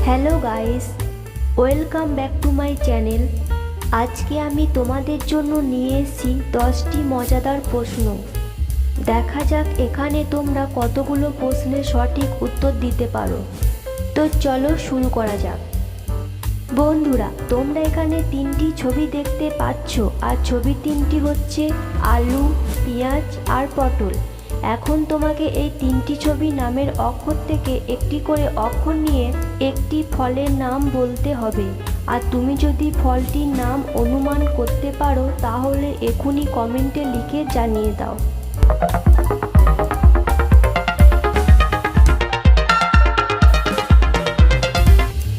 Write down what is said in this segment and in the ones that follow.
Hello guys, welcome back to my channel. আজকে আমি তোমাদের জন্য নিয়ে এসেছি 10টি মজাদার প্রশ্ন। দেখা যাক এখানে তোমরা কতগুলো প্রশ্নের সঠিক উত্তর দিতে পারো। তো চলো শুরু করা যাক। বন্ধুরা, তোমরা এখানে 3টি ছবি দেখতে পাচ্ছ, আর ছবি 3টি হচ্ছে আলু, পেঁয়াজ আর পটল। এখন তোমাকে এই 3টি ছবি নামের অক্ষর থেকে একটি করে অক্ষর নিয়ে একটি ফলের নাম বলতে হবে। আর তুমি যদি ফলটির নাম অনুমান করতে পারো তাহলে এখনই কমেন্টে লিখে জানিয়ে দাও।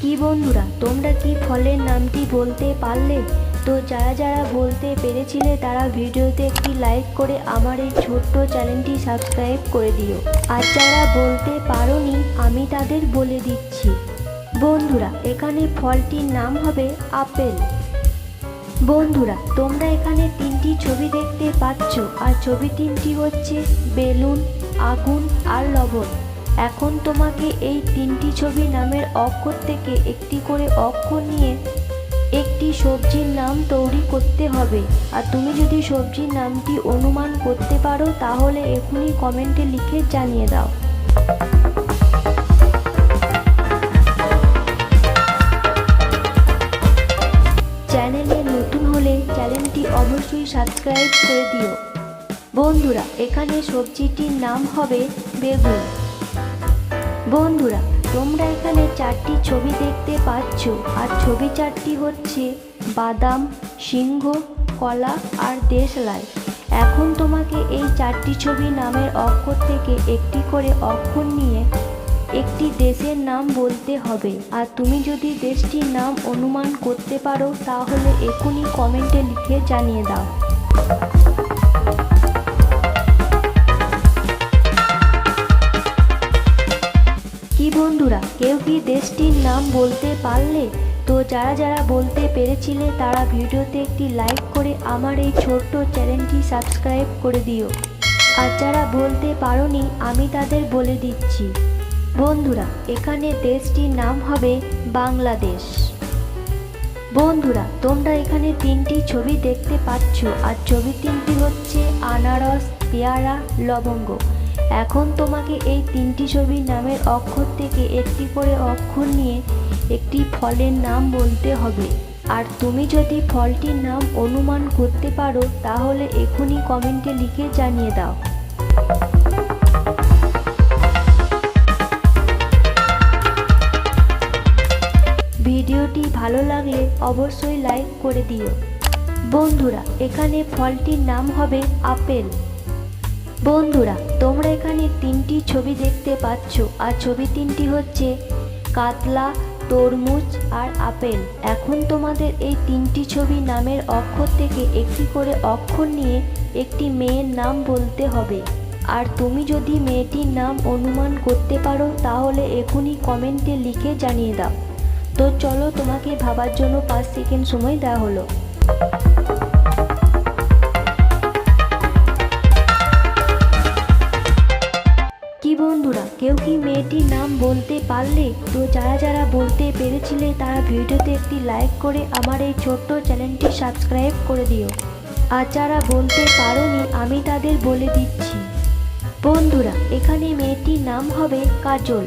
কি বন্ধুরা, তোমরা কি ফলের নামটি বলতে পারলে? তো যারা যারা বলতে পেরেছিলে তারা ভিডিওতে একটি লাইক করে আমার এই ছোট্ট চ্যানেলটি সাবস্ক্রাইব করে দিও। আর যারা বলতে পারোনি আমি তাদের বলে দিচ্ছি। বন্ধুরা, এখানে ফলটির নাম হবে আপেল। বন্ধুরা, তোমরা এখানে 3টি ছবি দেখতে পাচ্ছ, আর ছবি 3টি হচ্ছে বেলুন, আগুন আর লবণ। এখন তোমাকে এই 3টি ছবি নামের অক্ষর থেকে একটি করে অক্ষর নিয়ে একটি সবজির নাম তৈরি করতে হবে। আর তুমি যদি সবজির নামটি অনুমান করতে পারো তাহলে এখনই কমেন্টে লিখে জানিয়ে দাও। চ্যানেলে নতুন হলে চ্যানেলটি অবশ্যই সাবস্ক্রাইব করে দিও। বন্ধুরা, এখানে সবজিটির নাম হবে বেগুন। বন্ধুরা, তোমরা এখানে 4টি ছবি দেখতে পাচ্ছ, আর ছবি 4টি হচ্ছে বাদাম, সিংহ, কলা আর দেশলাই। এখন তোমাকে এই 4টি ছবি নামের অক্ষর থেকে একটি করে অক্ষর নিয়ে একটি দেশের নাম বলতে হবে। আর তুমি যদি দেশটির নাম অনুমান করতে পারো তাহলে এখনই কমেন্টে লিখে জানিয়ে দাও। কি বন্ধুরা, কেউ কি দেশটির নাম বলতে পারলে? তো যারা যারা বলতে পেরেছিলে তারা ভিডিওতে একটি লাইক করে আমার এই ছোট্ট চ্যানেলটি সাবস্ক্রাইব করে দিও। আর যারা বলতে পারোনি আমি তাদের বলে দিচ্ছি। বন্ধুরা, এখানে দেশটির নাম হবে বাংলাদেশ। বন্ধুরা, তোমরা এখানে 3টি ছবি দেখতে পাচ্ছ, আর ছবি 3টি হচ্ছে আনারস, পেয়ারা, লবঙ্গ। এখন তোমাকে এই 3টি ছবির নামের অক্ষর থেকে একটি করে অক্ষর নিয়ে একটি ফলের নাম বলতে হবে। আর তুমি যদি ফলটির নাম অনুমান করতে পারো তাহলে এখনই কমেন্টে লিখে জানিয়ে দাও। ভিডিওটি ভালো লাগলে অবশ্যই লাইক করে দিও। বন্ধুরা, এখানে ফলটির নাম হবে আপেল। বন্ধুরা, তোমরা এখানে 3টি ছবি দেখতে পাচ্ছ, আর ছবি 3টি হচ্ছে কাতলা, তরমুজ আর আপেল। এখন তোমাদের এই 3টি ছবি নামের অক্ষর থেকে একটি করে অক্ষর নিয়ে একটি মেয়ের নাম বলতে হবে। আর তুমি যদি মেয়েটির নাম অনুমান করতে পারো তাহলে এখনই কমেন্টে লিখে জানিয়ে দাও। তো চলো, তোমাকে ভাবার জন্য 5 সেকেন্ড সময় দেওয়া হলো। কি বন্ধুরা, কেউ কি মেয়েটির নাম বলতে পারলে? তো যারা যারা বলতে পেরেছিলে তারা ভিডিওতে একটি লাইক করে আমার এই ছোট্ট চ্যানেলটি সাবস্ক্রাইব করে দিও। আর যারা বলতে পারোনি আমি তাদের বলে দিচ্ছি। বন্ধুরা, এখানে মেয়েটির নাম হবে কাজল।